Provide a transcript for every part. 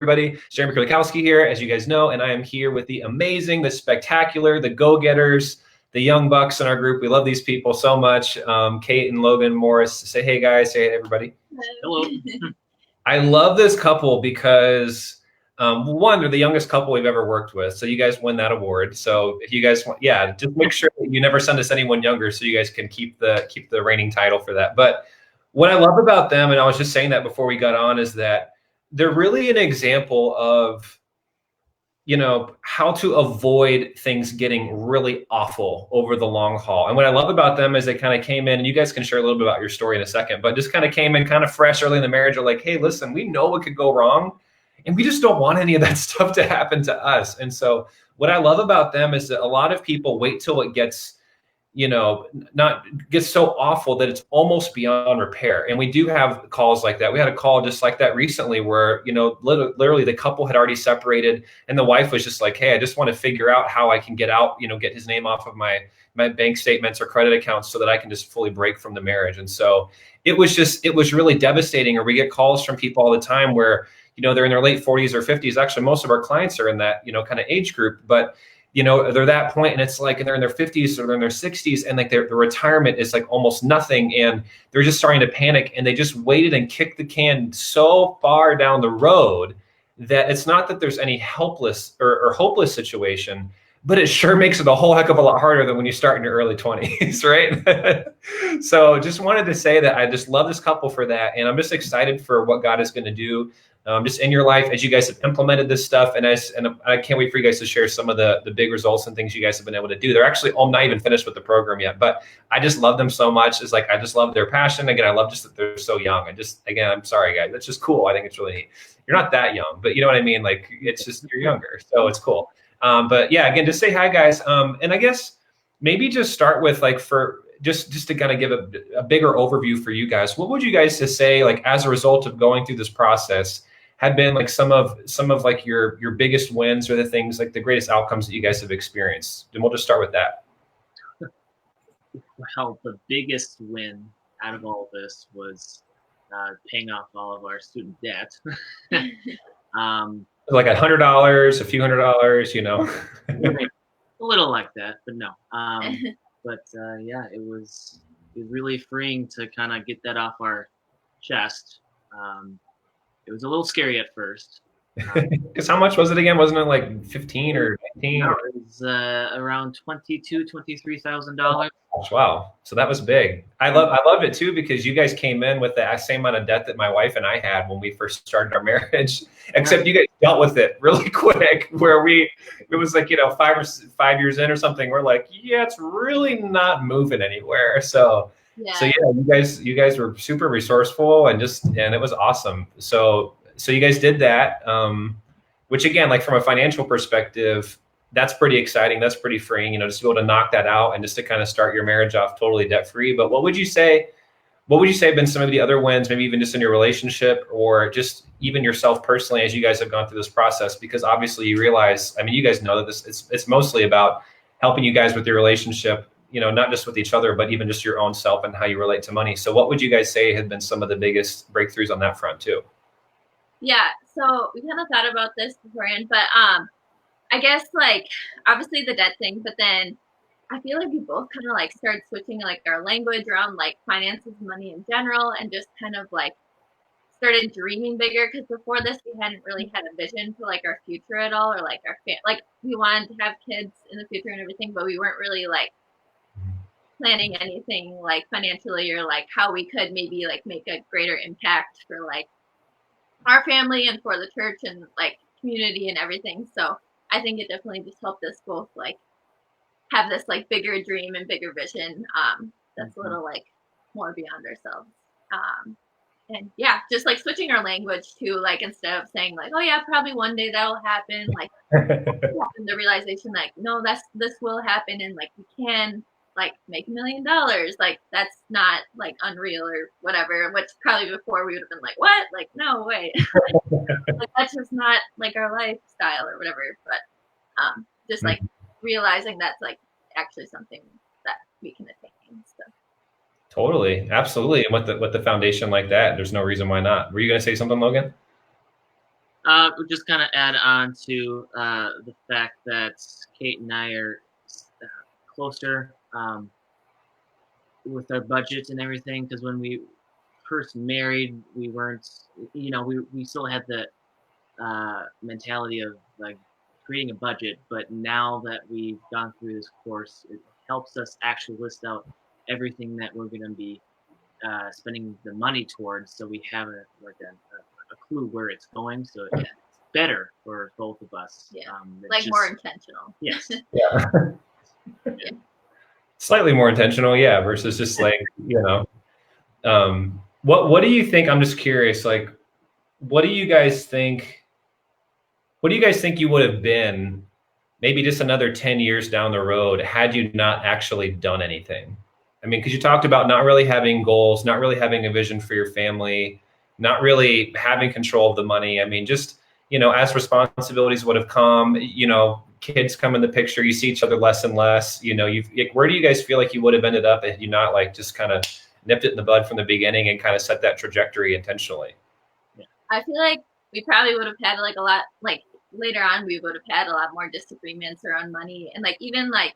everybody. Jeremy Kulikowski here, as you guys know, and I am here with the amazing, the spectacular, the go-getters, the young bucks in our group. We love these people so much. Kate and Logan Morris. Say hey, guys. Say hey, everybody. Hello. I love this couple because one, they're the youngest couple we've ever worked with. So you guys win that award. So if you guys want, yeah, just make sure that you never send us anyone younger so you guys can keep the reigning title for that. But what I love about them, and I was just saying that before we got on, is that they're really an example of, you know, how to avoid things getting really awful over the long haul. And what I love about them is they kind of came in, and you guys can share a little bit about your story in a second, but just kind of came in kind of fresh early in the marriage. Are like, hey, listen, we know what could go wrong, and we just don't want any of that stuff to happen to us. And so what I love about them is that a lot of people wait till it gets, you know, not gets so awful that it's almost beyond repair. And we do have calls like that. We had a call just like that recently where, you know, literally the couple had already separated, and the wife was just like, hey, I just want to figure out how I can get out, you know, get his name off of my bank statements or credit accounts so that I can just fully break from the marriage. And so it was really devastating. Or we get calls from people all the time where, you know, they're in their late 40s or 50s. Actually, most of our clients are in that, you know, kind of age group, but you know, they're that point, and it's like, and they're in their 50s or they're in their 60s, and like their retirement is like almost nothing, and they're just starting to panic, and they just waited and kicked the can so far down the road that it's not that there's any helpless or hopeless situation, but it sure makes it a whole heck of a lot harder than when you start in your early 20s, right? So just wanted to say that I just love this couple for that, and I'm just excited for what God is going to do just in your life as you guys have implemented this stuff. And I can't wait for you guys to share some of the big results and things you guys have been able to do. They're actually all not even finished with the program yet, but I just love them so much. It's like, I just love their passion. Again, I love just that they're so young. Again, I'm sorry, guys. That's just cool. I think it's really neat. You're not that young, but you know what I mean? Like, it's just, you're younger. So it's cool. But yeah, again, just say hi, guys. And I guess maybe just start with like, for just to kind of give a bigger overview for you guys, what would you guys just say, like, as a result of going through this process, had been like some of like your biggest wins, or the things like the greatest outcomes that you guys have experienced? And we'll just start with that. Well, the biggest win out of all this was paying off all of our student debt. Like $100, a few $100, you know. A little like that, but no. Yeah, it was really freeing to kind of get that off our chest. It was a little scary at first. Because how much was it again? Wasn't it like 15 or 19? No, it was around $23,000. Wow. So that was big. I love it too, because you guys came in with the same amount of debt that my wife and I had when we first started our marriage, except you guys dealt with it really quick, where it was like, you know, 5 years in or something. We're like, yeah, it's really not moving anywhere. So yeah, you guys were super resourceful, and it was awesome. So you guys did that, which again, like from a financial perspective, that's pretty exciting. That's pretty freeing, you know, just to be able to knock that out and just to kind of start your marriage off totally debt free. But what would you say have been some of the other wins, maybe even just in your relationship, or just even yourself personally, as you guys have gone through this process? Because obviously you realize, I mean, you guys know that it's mostly about helping you guys with your relationship, you know, not just with each other, but even just your own self and how you relate to money. So what would you guys say have been some of the biggest breakthroughs on that front too? Yeah, so we kind of thought about this beforehand, but I guess like obviously the debt thing, but then I feel like we both kind of like started switching like our language around like finances, money in general, and just kind of like started dreaming bigger. Because before this, we hadn't really had a vision for like our future at all, or like like we wanted to have kids in the future and everything, but we weren't really like planning anything like financially, or like how we could maybe like make a greater impact for like our family and for the church and like community and everything. So I think it definitely just helped us both like have this like bigger dream and bigger vision that's a little like more beyond ourselves. And yeah, just like switching our language to like, instead of saying like, oh yeah, probably one day that'll happen, like the realization like, no, this will happen, and like we can like make $1 million. Like that's not like unreal or whatever, which probably before we would have been like, what? Like, no way. Like that's just not like our lifestyle or whatever. But just like realizing that's like actually something that we can attain. So. Totally. Absolutely. And with the foundation like that, there's no reason why not. Were you going to say something, Logan? We'll just kind of add on to the fact that Kate and I are uh, closer with our budgets and everything. Because when we first married, we weren't, we still had the mentality of like creating a budget. But now that we've gone through this course, it helps us actually list out everything that we're going to be spending the money towards, so we have a clue where it's going. So it's better for both of us. Yeah, like more intentional. Yes. Yeah. Yeah. Slightly more intentional, yeah, versus just like, what do you think? I'm just curious, like, what do you guys think you would have been maybe just another 10 years down the road had you not actually done anything? I mean, because you talked about not really having goals, not really having a vision for your family, not really having control of the money. I mean, just, as responsibilities would have come, kids come in the picture, you see each other less and less, where do you guys feel like you would have ended up if you not like just kind of nipped it in the bud from the beginning and kind of set that trajectory intentionally? I feel like we probably would have had like a lot, like later on, we would have had a lot more disagreements around money, and like even like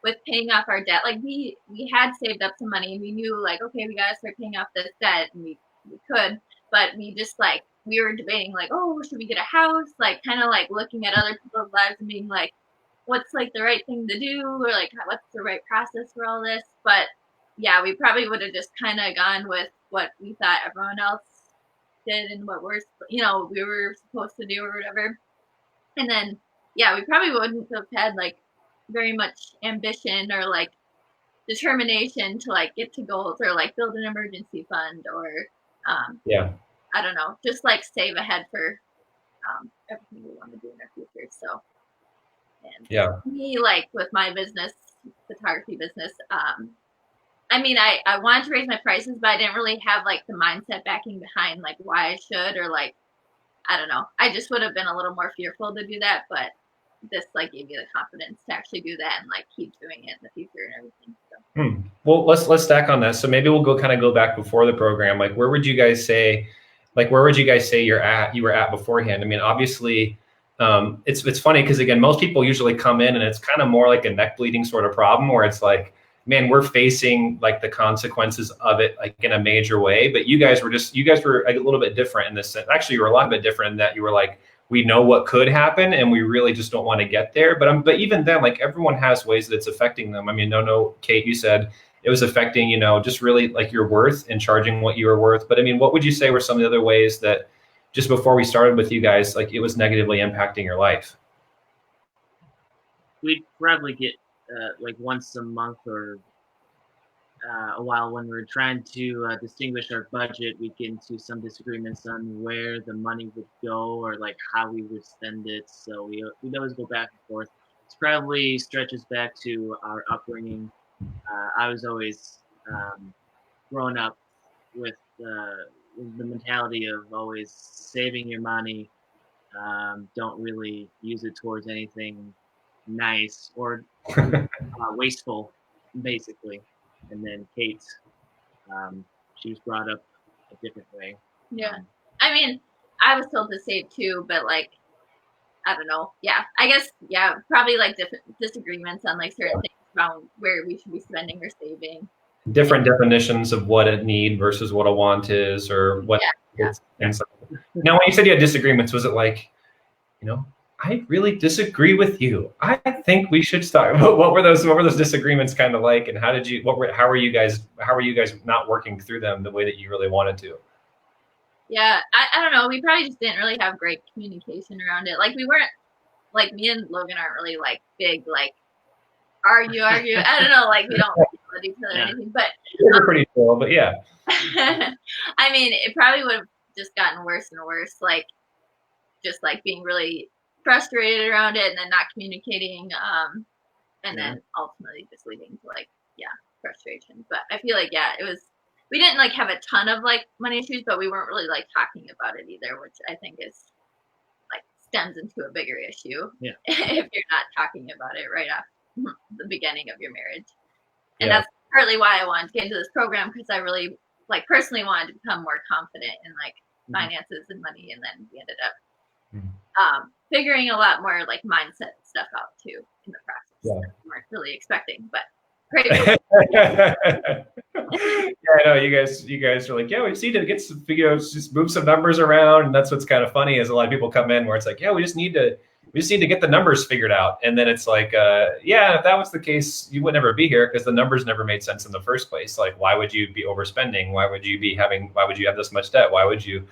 with paying off our debt, like we had saved up some money and we knew like, okay, we gotta start paying off this debt, and we could, but we just like we were debating like, oh, should we get a house? Like kind of like looking at other people's lives and being like, what's like the right thing to do, or like what's the right process for all this? But yeah, we probably would have just kind of gone with what we thought everyone else did and what we were supposed to do or whatever. And then yeah, we probably wouldn't have had like very much ambition or like determination to like get to goals or like build an emergency fund or Yeah. I don't know, just like save ahead for everything we want to do in our future. So and Yeah. me, like with my business, photography business, I mean, I wanted to raise my prices, but I didn't really have like the mindset backing behind like why I should, or like, I don't know. I just would have been a little more fearful to do that, but this like gave me the confidence to actually do that and like keep doing it in the future and everything. So. Well, let's stack on that. So maybe we'll go back before the program. Like, where would you guys say you were at beforehand? I mean, obviously, it's funny because again, most people usually come in and it's kind of more like a neck bleeding sort of problem where it's like, man, we're facing like the consequences of it like in a major way. But you guys were a little bit different in this sense. Actually, you were a lot bit different in that you were like, we know what could happen and we really just don't want to get there. But even then, like everyone has ways that it's affecting them. I mean, no, Kate, you said it was affecting, just really like your worth and charging what you were worth. But I mean, what would you say were some of the other ways that just before we started with you guys, like it was negatively impacting your life? We'd probably get like once a month or a while when we were trying to distinguish our budget, we'd get into some disagreements on where the money would go or like how we would spend it. So we'd always go back and forth. It's probably stretches back to our upbringing. I was always grown up with the mentality of always saving your money. Don't really use it towards anything nice or wasteful, basically. And then Kate, she was brought up a different way. Yeah. I mean, I was told to save too, but like, I don't know. Yeah. I guess, yeah, probably like different disagreements on like certain things about where we should be spending or saving. Different definitions of what a need versus what a want is, or what. Yeah. Now, when you said you had disagreements, was it like, I really disagree with you. I think we should start. What were those disagreements kind of like, and how were you guys not working through them the way that you really wanted to? Yeah, I don't know. We probably just didn't really have great communication around it. Like we weren't like me and Logan aren't really like big like argue. I don't know. Like we don't yell at each other or anything. But we're pretty cool. But yeah. I mean, it probably would have just gotten worse and worse. Like just like being really frustrated around it and then not communicating and then ultimately just leading to like frustration. But I feel like we didn't like have a ton of like money issues, but we weren't really like talking about it either, which I think is like stems into a bigger issue if you're not talking about it right off the beginning of your marriage. And that's partly why I wanted to get into this program, because I really like personally wanted to become more confident in like finances and money, and then we ended up figuring a lot more like mindset stuff out too in the process. Yeah. We weren't really expecting, but great. Yeah, I know you guys are like, yeah, we just need to get some, just move some numbers around. And that's what's kind of funny is a lot of people come in where it's like, yeah, we just need to get the numbers figured out. And then it's like, yeah, if that was the case, you would never be here because the numbers never made sense in the first place. Like, why would you be overspending? Why would you have this much debt? Why would you,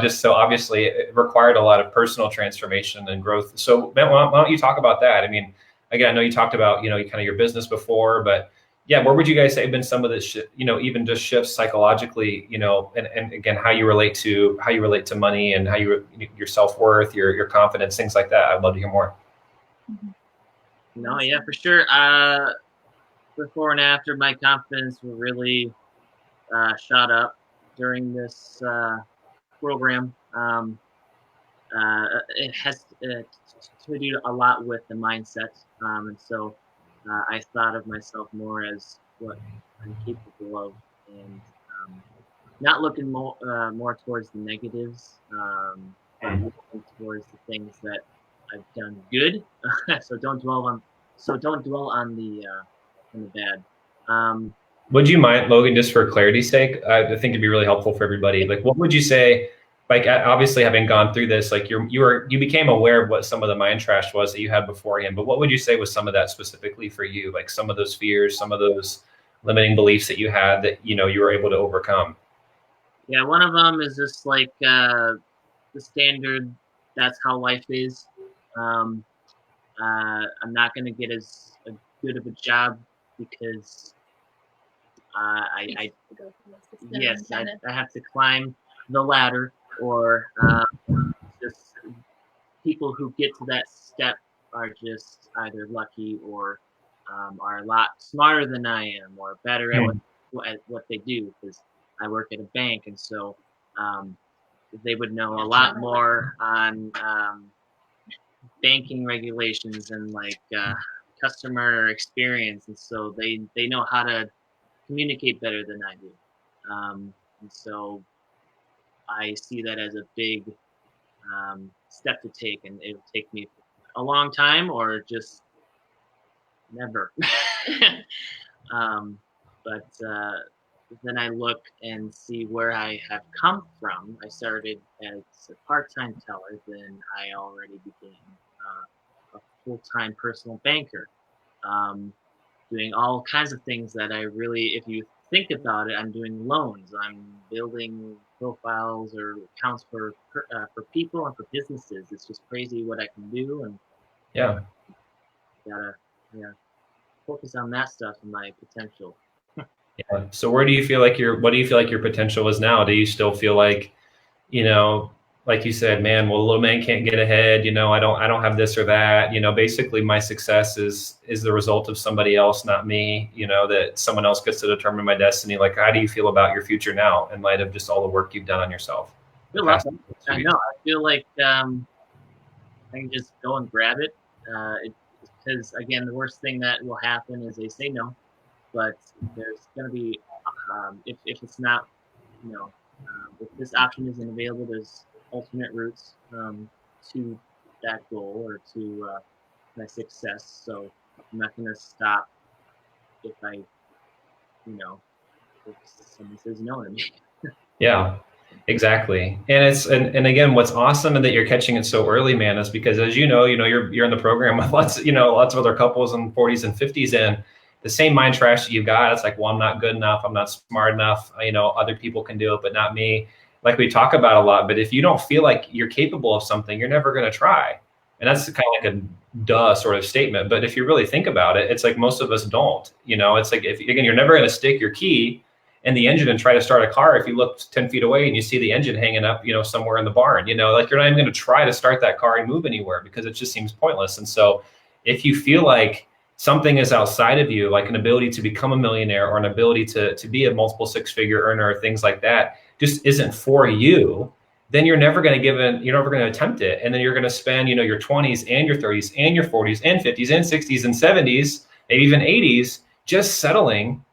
so obviously it required a lot of personal transformation and growth. So Ben, why don't you talk about that? I mean, again, I know you talked about, kind of your business before, but yeah, where would you guys say have been some of this, even just shifts psychologically, and again, how you relate to money and how your self-worth, your confidence, things like that. I'd love to hear more. No, yeah, for sure. Before and after, my confidence really shot up during this program. It has to do a lot with the mindset, and so I thought of myself more as what I'm capable of, and not looking more towards the negatives, but looking towards the things that I've done good. So don't dwell on the bad. Would you mind, Logan, just for clarity's sake, I think it'd be really helpful for everybody. Like, what would you say? Like, obviously having gone through this, like you became aware of what some of the mind trash was that you had beforehand, but what would you say was some of that specifically for you? Like some of those fears, some of those limiting beliefs that you had that, you were able to overcome? Yeah. One of them is just like, the standard, that's how life is. I'm not going to get as good of a job because, I have to climb the ladder, or just people who get to that step are just either lucky or are a lot smarter than I am or better at what they do, because I work at a bank, and so they would know a lot more on banking regulations and like customer experience, and so they know how to communicate better than I do, and so I see that as a big step to take, and it'll take me a long time or just never. But then I look and see where I have come from. I started as a part-time teller, then I already became a full-time personal banker, doing all kinds of things that I really, if you think about it, I'm doing loans, I'm building profiles or accounts for people and for businesses. It's just crazy what I can do, and gotta focus on that stuff and my potential. Yeah. So what do you feel like your potential is now? Do you still feel like, like you said, man, well, little man can't get ahead, I don't have this or that, basically my success is the result of somebody else, not me, that someone else gets to determine my destiny. Like, how do you feel about your future now in light of just all the work you've done on yourself? I know. I feel like I can just go and grab it. Because again, the worst thing that will happen is they say no, but there's going to be, if it's not, if this option isn't available, there's alternate routes to that goal or to my success. So I'm not going to stop if if someone says no to me. Yeah, exactly. And again, what's awesome and that you're catching it so early, man, is because as you're in the program with lots of other couples in 40s and 50s, and the same mind trash that you got. It's like, well, I'm not good enough. I'm not smart enough. Other people can do it, but not me. Like we talk about a lot, but if you don't feel like you're capable of something, you're never going to try. And that's kind of like a duh sort of statement. But if you really think about it, it's like most of us don't, it's like, you're never going to stick your key in the engine and try to start a car. If you look 10 feet away and you see the engine hanging up, somewhere in the barn, like you're not even going to try to start that car and move anywhere because it just seems pointless. And so if you feel like something is outside of you, like an ability to become a millionaire or an ability to be a multiple six-figure earner or things like that, just isn't for you, then you're never going to attempt it. And then you're going to spend, your 20s and your 30s and your 40s and 50s and 60s and 70s, maybe even 80s, just settling,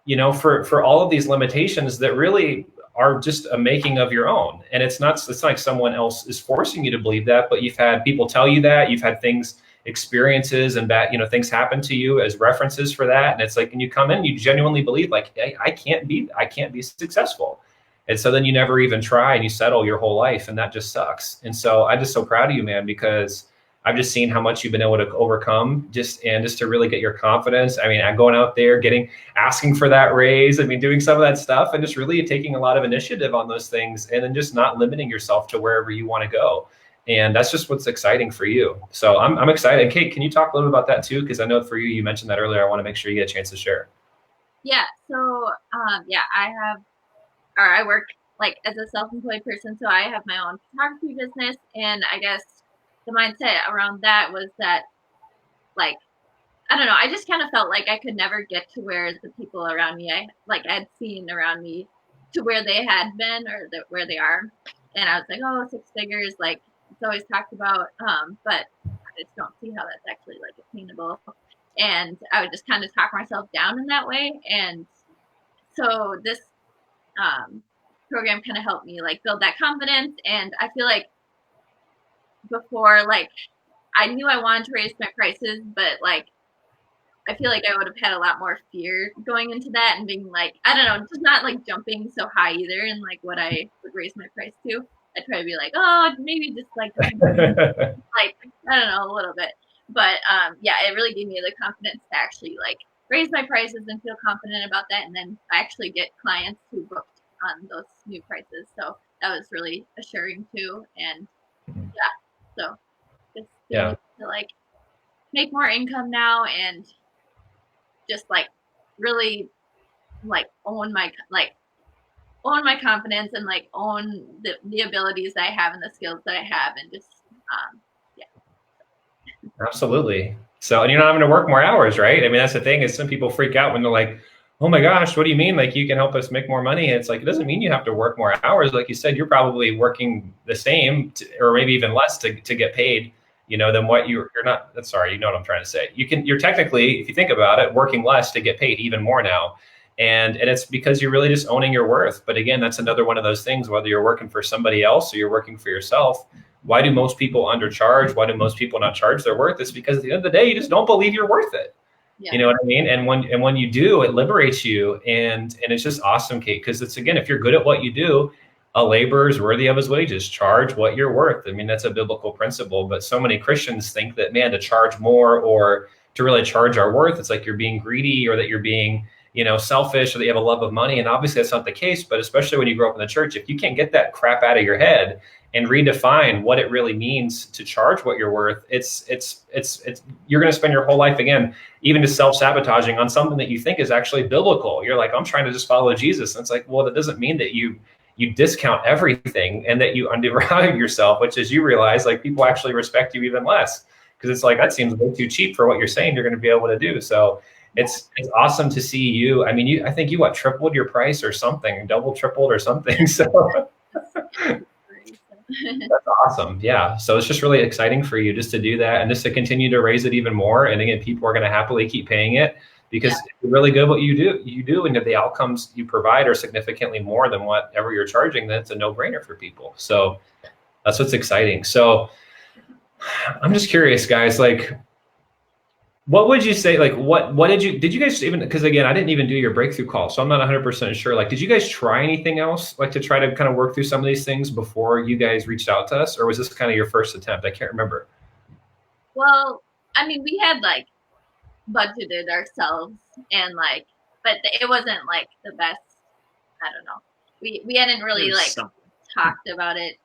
for all of these limitations that really are just a making of your own. And it's not like someone else is forcing you to believe that, but you've had people tell you that, you've had experiences and that, things happen to you as references for that. And it's like, and you come in, you genuinely believe like, hey, I can't be successful. And so then you never even try and you settle your whole life, and that just sucks. And so I'm just so proud of you, man, because I've just seen how much you've been able to overcome just to really get your confidence. I mean, I'm going out there, asking for that raise. I mean, doing some of that stuff and just really taking a lot of initiative on those things, and then just not limiting yourself to wherever you want to go. And that's just what's exciting for you. So I'm excited. And Kate, can you talk a little bit about that too? Because I know for you, you mentioned that earlier. I want to make sure you get a chance to share. Yeah. So I work like as a self-employed person. So I have my own photography business, and I guess the mindset around that was that, like, I don't know, I just kind of felt like I could never get to where the people around me, I'd seen around me, to where they had been or where they are. And I was like, oh, 6 figures, like it's always talked about, but I just don't see how that's actually like attainable. And I would just kind of talk myself down in that way. And so this program kind of helped me like build that confidence. And I feel like before, like, I knew I wanted to raise my prices, but like I feel like I would have had a lot more fear going into that and being like, I don't know, just not like jumping so high either, and like what I would raise my price to. I'd probably be like, oh, maybe just like like I don't know, a little bit. But it really gave me the confidence to actually like raise my prices and feel confident about that, and then actually get clients who booked on those new prices. So that was really assuring too. And so just to like make more income now, and just like really like own my confidence, and like own the abilities that I have and the skills that I have, and just Absolutely. So, and you're not having to work more hours, right? I mean, that's the thing, is some people freak out when they're like, oh my gosh, what do you mean? Like, you can help us make more money? It's like, it doesn't mean you have to work more hours. Like you said, you're probably working the same or maybe even less to get paid, than what you're not. Sorry, you know what I'm trying to say. You're technically, if you think about it, working less to get paid even more now. And it's because you're really just owning your worth. But again, that's another one of those things, whether you're working for somebody else or you're working for yourself. Why do most people undercharge? Why do most people not charge their worth? It's because at the end of the day, you just don't believe you're worth it. Yeah. You know what I mean? And when you do, it liberates you. And it's just awesome, Kate, because it's, again, if you're good at what you do, a laborer is worthy of his wages. Charge what you're worth. I mean, that's a biblical principle. But so many Christians think that, man, to charge more or to really charge our worth, it's like you're being greedy, or that you're being, selfish, or that you have a love of money. And obviously that's not the case. But especially when you grow up in the church, if you can't get that crap out of your head and redefine what it really means to charge what you're worth, it's you're going to spend your whole life, again, even just self-sabotaging on something that you think is actually biblical. You're like, I'm trying to just follow Jesus. And it's like, well, that doesn't mean that you discount everything and that you undervalue yourself, which is, you realize like people actually respect you even less, because it's like, that seems way too cheap for what you're saying you're going to be able to do. So it's awesome to see you. I mean, I think you tripled your price or something, double, tripled or something. So that's awesome. Yeah. So it's just really exciting for you just to do that, and just to continue to raise it even more. And again, people are going to happily keep paying it, because you're really good at what you do. And if the outcomes you provide are significantly more than whatever you're charging, then it's a no-brainer for people. So that's what's exciting. So I'm just curious, guys, like, what would you say, like, what did you guys even, because again, I didn't even do your breakthrough call, so I'm not 100% sure. Like, did you guys try anything else, like to try to kind of work through some of these things before you guys reached out to us? Or was this kind of your first attempt? I can't remember. Well, I mean, we had like budgeted ourselves, and like, but it wasn't like the best. I don't know. We hadn't really like talked about it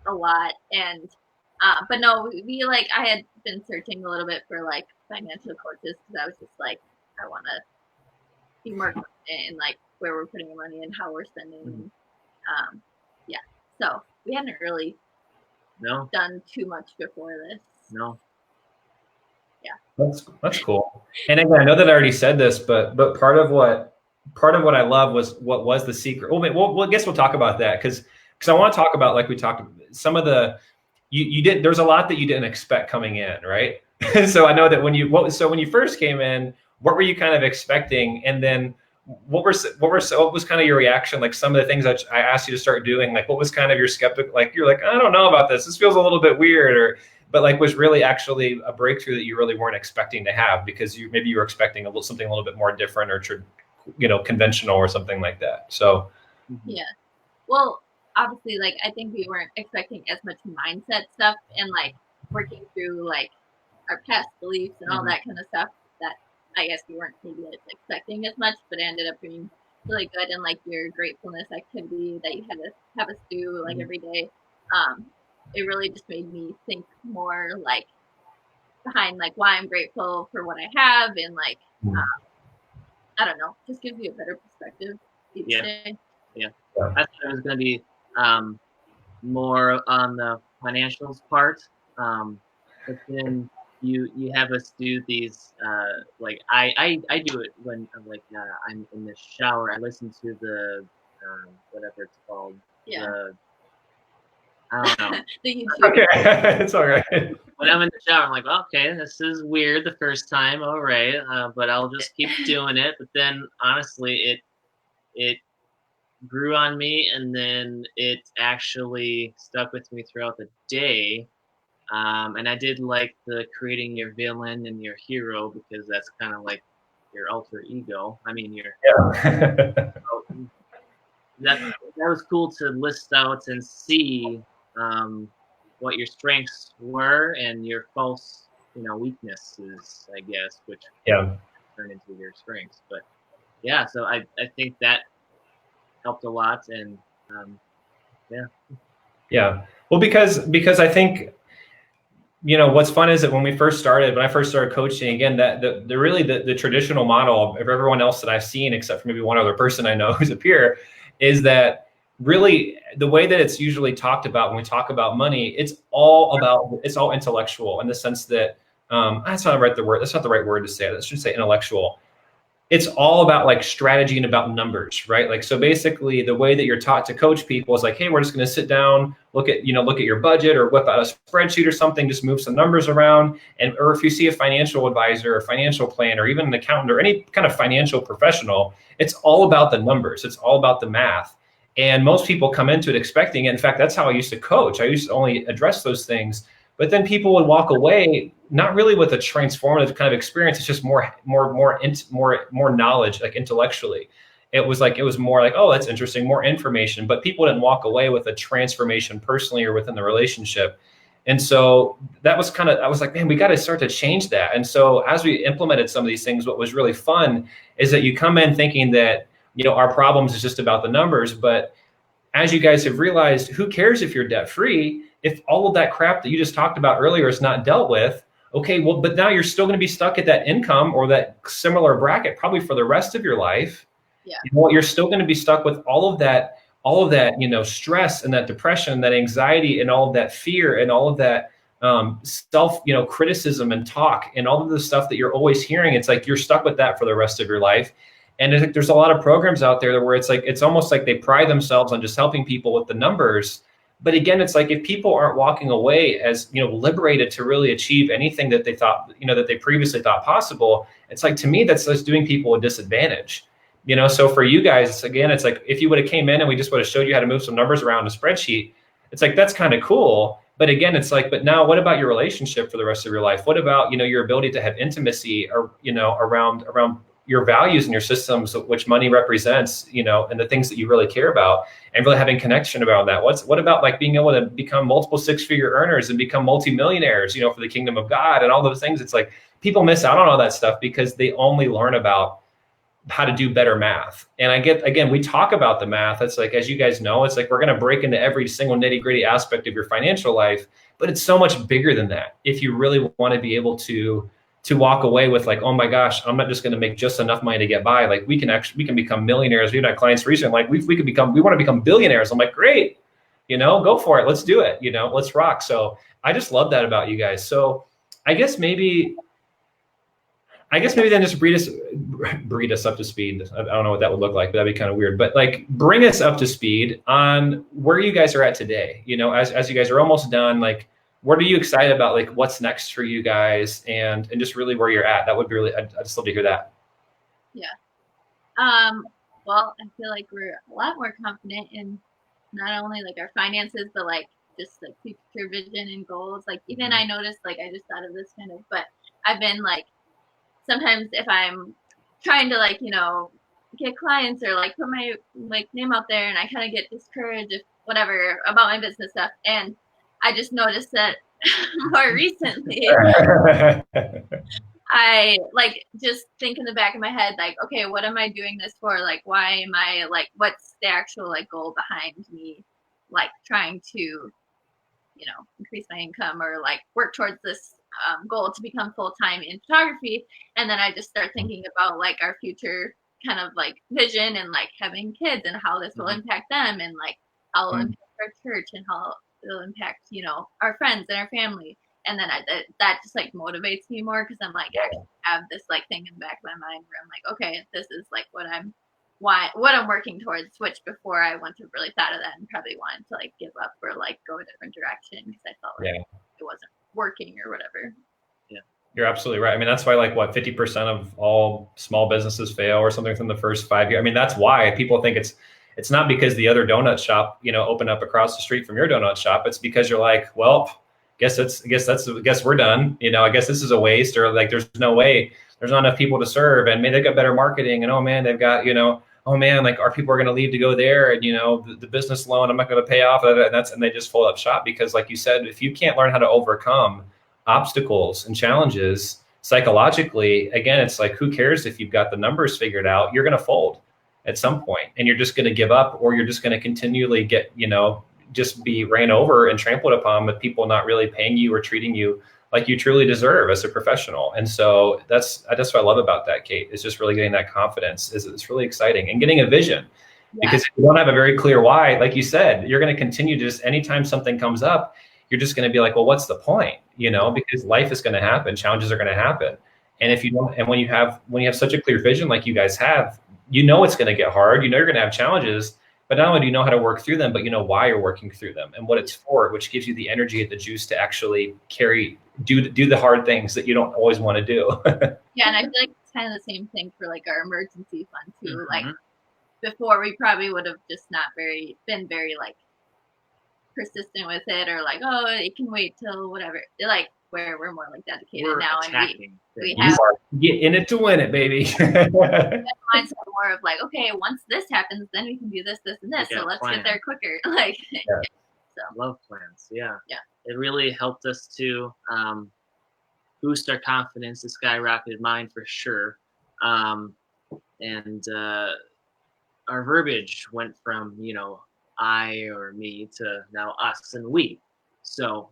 a lot, and but no, we like, I had been searching a little bit for like financial coaches, because I was just like, I want to be more confident in like where we're putting our money and how we're spending. So we hadn't really done too much before this. No. Yeah. That's cool. And again, I know that I already said this, but part of what I love was, what was the secret? Well, I guess we'll talk about that, because I want to talk about, like we talked, some of the, you did, there's a lot that you didn't expect coming in, right? So I know that when you first came in, what were you kind of expecting? And then what was kind of your reaction? Like some of the things that I asked you to start doing, like what was kind of your skeptic, like you're like, I don't know about this. This feels a little bit weird, or but like was really actually a breakthrough that you really weren't expecting to have because maybe you were expecting something a little bit more different or conventional or something like that. So yeah. Well, obviously, like I think we weren't expecting as much mindset stuff and like working through like our past beliefs and all that kind of stuff that I guess we weren't maybe expecting as much, but it ended up being really good. And like your gratefulness activity that you had to have us do like every day, it really just made me think more like behind like why I'm grateful for what I have and like I don't know, just gives you a better perspective each day. Yeah. I thought it was going to be more on the financials part, but then you have us do these like I do it when I'm in the shower. I listen to the whatever it's called. I don't know. The YouTube. okay, it's all right. When I'm in the shower, I'm like, okay, this is weird the first time, all right, but I'll just keep doing it. But then honestly, it grew on me, and then it actually stuck with me throughout the day. And I did like the creating your villain and your hero because that's kind of like your alter ego. I mean, that was cool to list out and see what your strengths were and your false, weaknesses, I guess, which turn into your strengths. But yeah, so I think that helped a lot, and yeah. Well, because I think what's fun is that when I first started coaching, again, that the really the traditional model of everyone else that I've seen, except for maybe one other person I know who's a peer, is that really the way that it's usually talked about when we talk about money, it's all intellectual in the sense that that's not the right word to say it. I should say intellectual. It's all about like strategy and about numbers, right? Like, so basically the way that you're taught to coach people is like, hey, we're just going to sit down, look at your budget or whip out a spreadsheet or something, just move some numbers around. Or if you see a financial advisor or financial planner, or even an accountant or any kind of financial professional, it's all about the numbers. It's all about the math. And most people come into it expecting it. In fact, that's how I used to coach. I used to only address those things. But then people would walk away not really with a transformative kind of experience. It's just more knowledge, like intellectually. It was more like, oh, that's interesting, more information. But people didn't walk away with a transformation personally or within the relationship. And so I was like, man, we got to start to change that. And so as we implemented some of these things, what was really fun is that you come in thinking that our problems is just about the numbers, but as you guys have realized, who cares if you're debt free? If all of that crap that you just talked about earlier is not dealt with, okay, well, but now you're still going to be stuck at that income or that similar bracket probably for the rest of your life. Yeah. You're still going to be stuck with all of that, stress and that depression, that anxiety and all of that fear and all of that self, criticism and talk and all of the stuff that you're always hearing. It's like you're stuck with that for the rest of your life. And I think there's a lot of programs out there where it's almost like they pride themselves on just helping people with the numbers. But again, it's like if people aren't walking away as liberated to really achieve anything that they thought, that they previously thought possible, it's like, to me, that's just doing people a disadvantage. So for you guys, it's like if you would have came in and we just would have showed you how to move some numbers around in a spreadsheet, it's like, that's kind of cool. But again, it's like, but now what about your relationship for the rest of your life? What about, your ability to have intimacy or, around your values and your systems, which money represents, and the things that you really care about, and really having connection about that. What about like being able to become multiple 6-figure earners and become multimillionaires, for the kingdom of God and all those things? It's like people miss out on all that stuff because they only learn about how to do better math. And again, we talk about the math. It's like, as you guys know, it's like we're going to break into every single nitty gritty aspect of your financial life, but it's so much bigger than that. If you really want to be able to walk away with like, oh my gosh, I'm not just going to make just enough money to get by. Like we can become millionaires. We've had clients recently, like we want to become billionaires. I'm like, great, go for it. Let's do it. Let's rock. So I just love that about you guys. So I guess maybe then just breed us up to speed. I don't know what that would look like, but that'd be kind of weird. But like bring us up to speed on where you guys are at today. As you guys are almost done, like what are you excited about? Like what's next for you guys and just really where you're at? That would be really, I'd just love to hear that. Yeah. Well, I feel like we're a lot more confident in not only like our finances, but like just like future vision and goals. Like even I noticed, like I just thought of this kind of, but I've been like sometimes if I'm trying to like get clients or like put my like name out there, and I kind of get discouraged if whatever about my business stuff, and I just noticed that more recently I like just think in the back of my head, like, okay, what am I doing this for? Like, why am I like, what's the actual like goal behind me, like trying to, increase my income or like work towards this goal to become full time in photography. And then I just start thinking about like our future kind of like vision and like having kids and how this will impact them and like how it'll impact our church and how it'll impact, our friends and our family. And then that just like motivates me more because I'm like actually have this like thing in the back of my mind where I'm like, okay, this is like what I'm working towards. Which before I wouldn't have really thought of that and probably wanted to like give up or like go a different direction because I felt like it wasn't working or whatever. Yeah, you're absolutely right. I mean, that's why like 50% of all small businesses fail or something within the first 5 years. I mean, that's why people think it's not because the other donut shop opened up across the street from your donut shop. It's because you're like, well, guess we're done. I guess this is a waste, or like there's no way, there's not enough people to serve, and maybe they've got better marketing, and oh man, they've got oh man, like our people are going to leave to go there, and the business loan I'm not going to pay off of it, and they just fold up shop because, like you said, if you can't learn how to overcome obstacles and challenges psychologically, again, it's like who cares if you've got the numbers figured out? You're going to fold at some point, and you're just going to give up, or you're just going to continually get just be ran over and trampled upon with people not really paying you or treating you like you truly deserve as a professional. And so that's what I love about that, Kate, is just really getting that confidence. It's really exciting, and getting a vision. Because if you don't have a very clear why, like you said, you're going to continue to just, anytime something comes up, you're just going to be like, well, what's the point? Because life is going to happen, challenges are going to happen. And if you don't, and when you have such a clear vision like you guys have, it's going to get hard, you're going to have challenges. But not only do you know how to work through them, but you know why you're working through them and what it's for, which gives you the energy and the juice to actually do the hard things that you don't always want to do. Yeah, and I feel like it's kind of the same thing for like our emergency fund too. Like before, we probably would have just not been very like persistent with it, or like, oh, it can wait till whatever. Like where we're more like dedicated now, and we have get in it to win it, baby. mindset more of like, okay, once this happens, then we can do this, this, and this. So let's get there quicker. Like, so love plans. Yeah. It really helped us to boost our confidence. It skyrocketed mine for sure, and our verbiage went from I or me to now us and we. So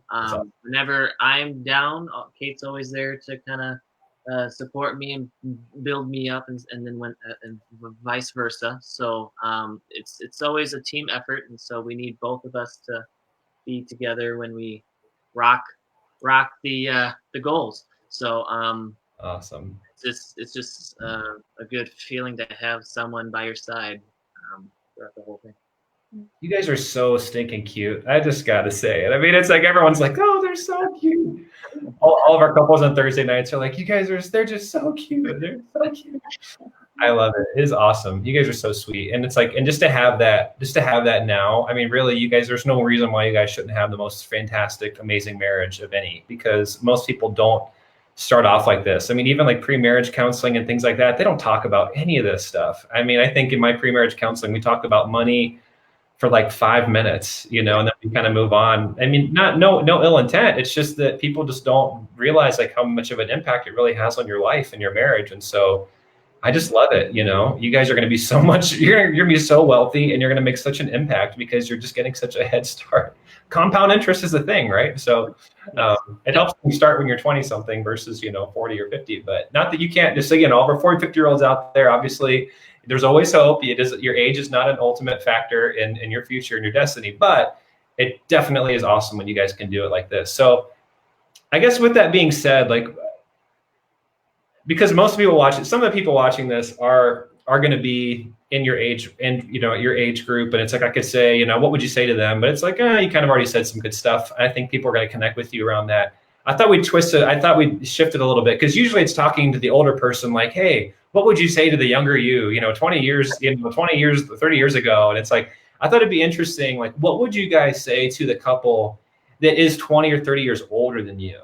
whenever I'm down, Kate's always there to kind of support me and build me up, and then and vice versa. So it's always a team effort, and so we need both of us to be together when we rock the goals. So awesome. It's just a good feeling to have someone by your side throughout the whole thing. You guys are so stinking cute. I just got to say it. I mean, it's like everyone's like, oh, they're so cute. All of our couples on Thursday nights are like, they're just so cute. They're so cute. I love it. It is awesome. You guys are so sweet. And it's like, and just to have that now, I mean, really, you guys, there's no reason why you guys shouldn't have the most fantastic, amazing marriage of any, because most people don't start off like this. I mean, even like pre-marriage counseling and things like that, they don't talk about any of this stuff. I mean, I think in my pre-marriage counseling, we talk about money for like 5 minutes, and then we kind of move on. I mean, no ill intent. It's just that people just don't realize like how much of an impact it really has on your life and your marriage. And so I just love it. You guys are going to be so much, you're going to be so wealthy, and you're going to make such an impact because you're just getting such a head start. Compound interest is a thing, right? So it helps you start when you're 20 something versus, 40 or 50, but not that you can't. Just again, all of our 40, 50-year-olds out there, obviously, there's always hope. Your age is not an ultimate factor in your future and your destiny, but it definitely is awesome when you guys can do it like this. So I guess with that being said, like, because most people watching, some of the people watching this are going to be in your age and, your age group. And it's like, I could say, what would you say to them? But it's like, you kind of already said some good stuff. I think people are going to connect with you around that. I thought we'd shifted a little bit, because usually it's talking to the older person like, hey, what would you say to the younger you, 20 years, 20 years, 30 years ago? And it's like, I thought it'd be interesting. Like, what would you guys say to the couple that is 20 or 30 years older than you?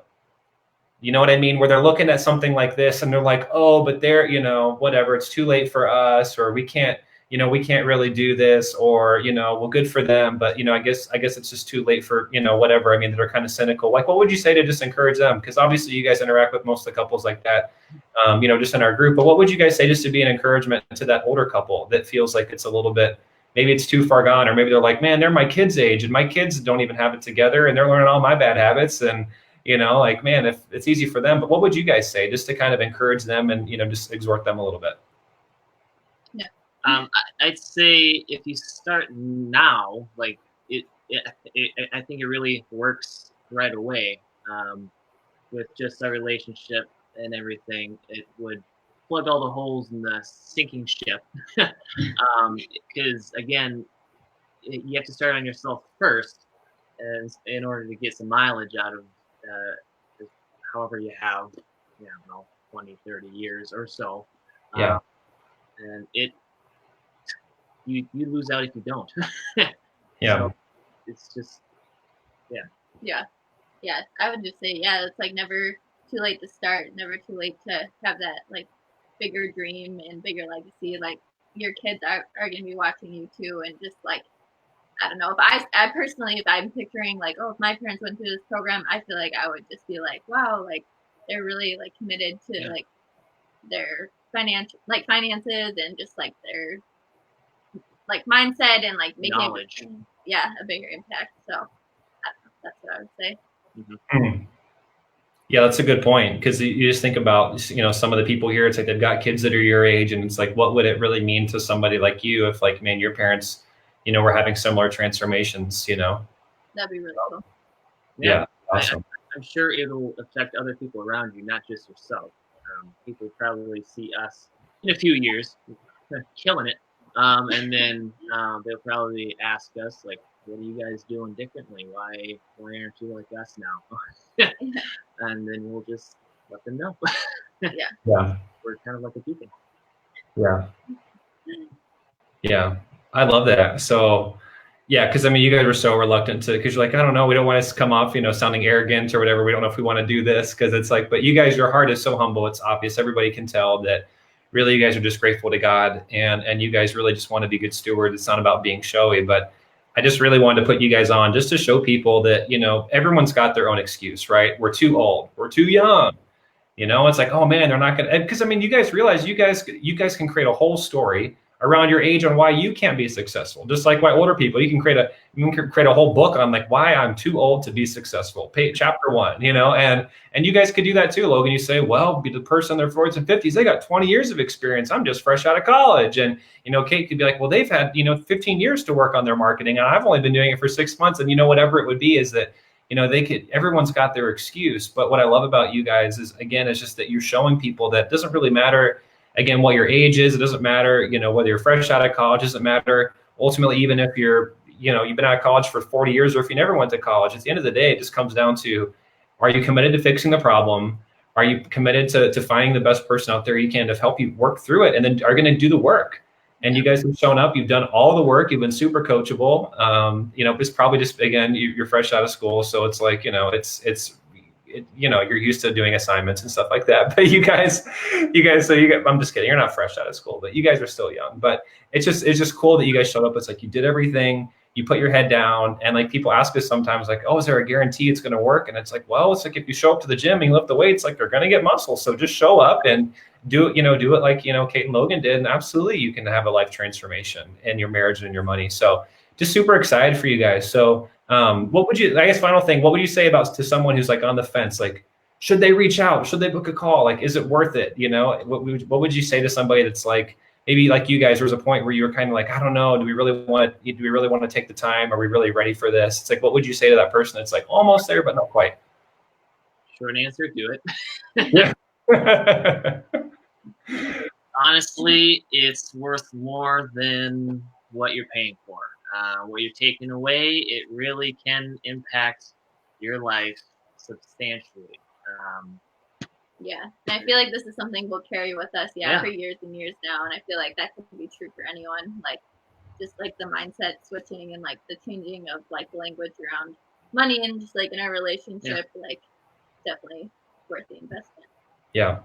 You know what I mean? Where they're looking at something like this and they're like, oh, but they're, whatever, it's too late for us, or we can't really do this, or, well, good for them. But, I guess it's just too late for, whatever. I mean, they're kind of cynical. Like, what would you say to just encourage them? Because obviously you guys interact with most of the couples like that, just in our group. But what would you guys say just to be an encouragement to that older couple that feels like it's a little bit, maybe it's too far gone, or maybe they're like, man, they're my kids' age and my kids don't even have it together and they're learning all my bad habits. And, like, man, if it's easy for them, but what would you guys say just to kind of encourage them and, just exhort them a little bit? Yeah. I'd say if you start now, like I think it really works right away. With just our relationship and everything, it would plug all the holes in the sinking ship. Because again, you have to start on yourself first, in order to get some mileage out of however you have, 20, 30 years or so. Yeah. And you lose out if you don't. Yeah. So it's just, Yeah, I would just say, it's like never too late to start, never too late to have that like bigger dream and bigger legacy. Like your kids are going to be watching you too, and just like, I don't know, if I personally, if I'm picturing like, oh, if my parents went through this program, I feel like I would just be like, wow, like they're really like committed to like their finances and just like their like mindset and like making knowledge. a bigger impact. So I don't know, that's what I would say. Mm-hmm. Yeah, that's a good point, because you just think about, some of the people here, it's like they've got kids that are your age, and it's like, what would it really mean to somebody like you if, like, man, your parents, were having similar transformations, That'd be really cool. Yeah, awesome. I'm sure it'll affect other people around you, not just yourself. People probably see us in a few years killing it, and then they'll probably ask us, like, what are you guys doing differently? Why aren't you like us now? And then we'll just let them know. Yeah. We're kind of like a beacon. Yeah. Yeah. I love that. So, yeah, because I mean, you guys were so reluctant to, because you're like, I don't know, we don't want us to come off, sounding arrogant or whatever. We don't know if we want to do this, because it's like, but you guys, your heart is so humble. It's obvious. Everybody can tell that really you guys are just grateful to God, and you guys really just want to be good stewards. It's not about being showy, but I just really wanted to put you guys on just to show people that, everyone's got their own excuse, right? We're too old. We're too young. It's like, oh man, they're not going to, because I mean, you guys realize you guys can create a whole story around your age on why you can't be successful. Just like why older people, you can create a whole book on like why I'm too old to be successful. Chapter 1, and you guys could do that too, Logan. You say, well, be the person in their 40s and 50s, they got 20 years of experience. I'm just fresh out of college. And, Kate could be like, well, they've had, 15 years to work on their marketing, and I've only been doing it for 6 months. And, whatever it would be is that, everyone's got their excuse. But what I love about you guys is, again, it's just that you're showing people that it doesn't really matter, again, what your age is. It doesn't matter, whether you're fresh out of college. It doesn't matter ultimately, even if you're, you've been out of college for 40 years, or if you never went to college. At the end of the day, it just comes down to, are you committed to fixing the problem? Are you committed to finding the best person out there you can to help you work through it, and then are going to do the work? And you guys have shown up. You've done all the work. You've been super coachable. It's probably just, again, you're fresh out of school, so it's like, you're used to doing assignments and stuff like that. But you guys, I'm just kidding. You're not fresh out of school, but you guys are still young. But it's just cool that you guys showed up. It's like you did everything. You put your head down, and like people ask us sometimes, like, oh, is there a guarantee it's going to work? And it's like, well, it's like if you show up to the gym and you lift the weights, like they're going to get muscle. So just show up and do it like, Kate and Logan did. And absolutely, you can have a life transformation in your marriage and your money. So just super excited for you guys. So what would you, I guess, final thing, what would you say to someone who's like on the fence? Like, should they reach out? Should they book a call? Like, is it worth it? What would you say to somebody that's like, maybe like you guys, there was a point where you were kind of like, I don't know, do we really want to take the time? Are we really ready for this? It's like, what would you say to that person that's like almost there, but not quite? Short answer, do it. Yeah. Honestly, it's worth more than what you're paying for. What you're taking away, it really can impact your life substantially. Yeah, and I feel like this is something we'll carry with us, for years and years now. And I feel like that could be true for anyone. Like, just like the mindset switching and like the changing of like language around money and just like in our relationship, like definitely worth the investment. Yeah.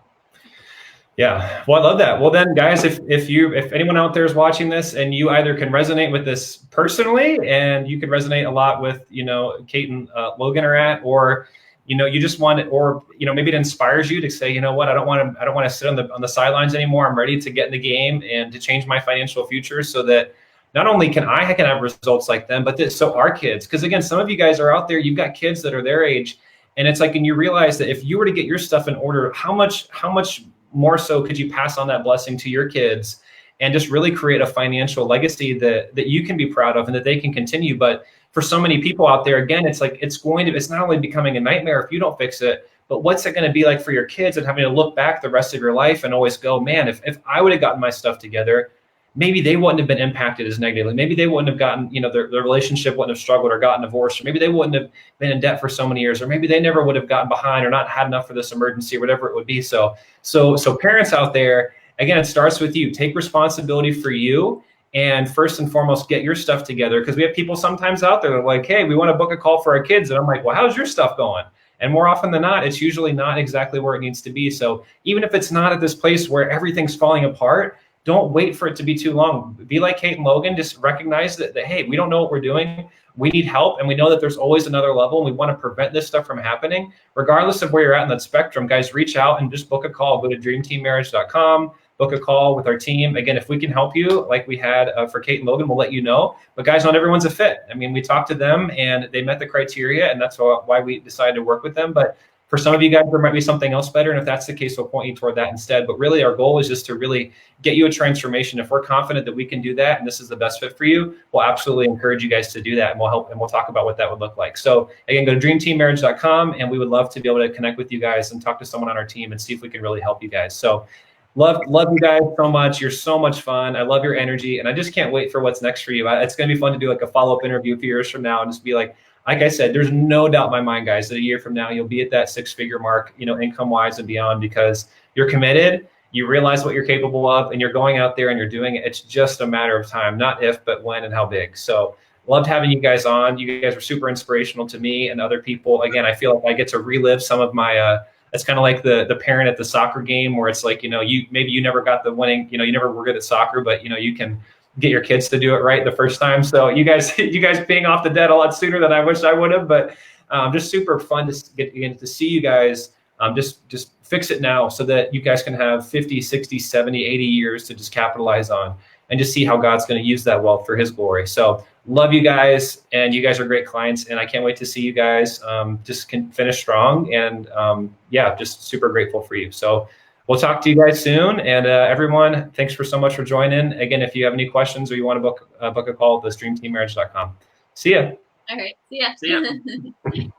Yeah. Well, I love that. Well, then, guys, if anyone out there is watching this and you either can resonate with this personally, and you could resonate a lot with, Kate and Logan are at, or, you just want it, or, maybe it inspires you to say, you know what, I don't want to sit on the sidelines anymore. I'm ready to get in the game and to change my financial future so that not only can I have results like them, but so our kids, because again, some of you guys are out there, you've got kids that are their age, and it's like, and you realize that if you were to get your stuff in order, how much more so could you pass on that blessing to your kids and just really create a financial legacy that you can be proud of and that they can continue. But for so many people out there, again, it's like, it's not only becoming a nightmare if you don't fix it, but what's it going to be like for your kids and having to look back the rest of your life and always go, man, if I would have gotten my stuff together, maybe they wouldn't have been impacted as negatively. Maybe they wouldn't have gotten, their relationship wouldn't have struggled or gotten divorced, or maybe they wouldn't have been in debt for so many years, or maybe they never would have gotten behind or not had enough for this emergency or whatever it would be. So parents out there, again, it starts with you. Take responsibility for you. And first and foremost, get your stuff together. Because we have people sometimes out there that are like, hey, we want to book a call for our kids. And I'm like, well, how's your stuff going? And more often than not, it's usually not exactly where it needs to be. So even if it's not at this place where everything's falling apart, don't wait for it to be too long. Be like Kate and Logan. Just recognize that, hey, we don't know what we're doing. We need help. And we know that there's always another level. And we want to prevent this stuff from happening. Regardless of where you're at in that spectrum, guys, reach out and just book a call. Go to dreamteammarriage.com. Book a call with our team. Again, if we can help you like we had for Kate and Logan, we'll let you know. But guys, not everyone's a fit. I mean, we talked to them and they met the criteria, and that's why we decided to work with them. But for some of you guys, there might be something else better. And if that's the case, we'll point you toward that instead. But really, our goal is just to really get you a transformation. If we're confident that we can do that and this is the best fit for you, we'll absolutely encourage you guys to do that. And we'll help, and we'll talk about what that would look like. So again, go to dreamteammarriage.com, and we would love to be able to connect with you guys and talk to someone on our team and see if we can really help you guys. So love you guys so much. You're so much fun. I love your energy. And I just can't wait for what's next for you. It's going to be fun to do like a follow-up interview a few years from now and just be like I said, there's no doubt in my mind, guys, that a year from now, you'll be at that 6-figure mark, income-wise and beyond, because you're committed, you realize what you're capable of, and you're going out there and you're doing it. It's just a matter of time, not if, but when and how big. So loved having you guys on. You guys were super inspirational to me and other people. Again, I feel like I get to relive some of my, it's kind of like the parent at the soccer game where it's like, maybe you never got the winning, you never were good at soccer, but you can get your kids to do it right the first time. So you guys being off the debt a lot sooner than I wish I would have, but just super fun to get to see you guys just fix it now so that you guys can have 50, 60, 70, 80 years to just capitalize on and just see how God's going to use that wealth for his glory. So love you guys, and you guys are great clients, and I can't wait to see you guys just can finish strong, and just super grateful for you. So we'll talk to you guys soon. And everyone, thanks so much for joining. Again, if you have any questions or you want to book a call, that's dreamteammarriage.com. See ya. All right. See ya. See ya.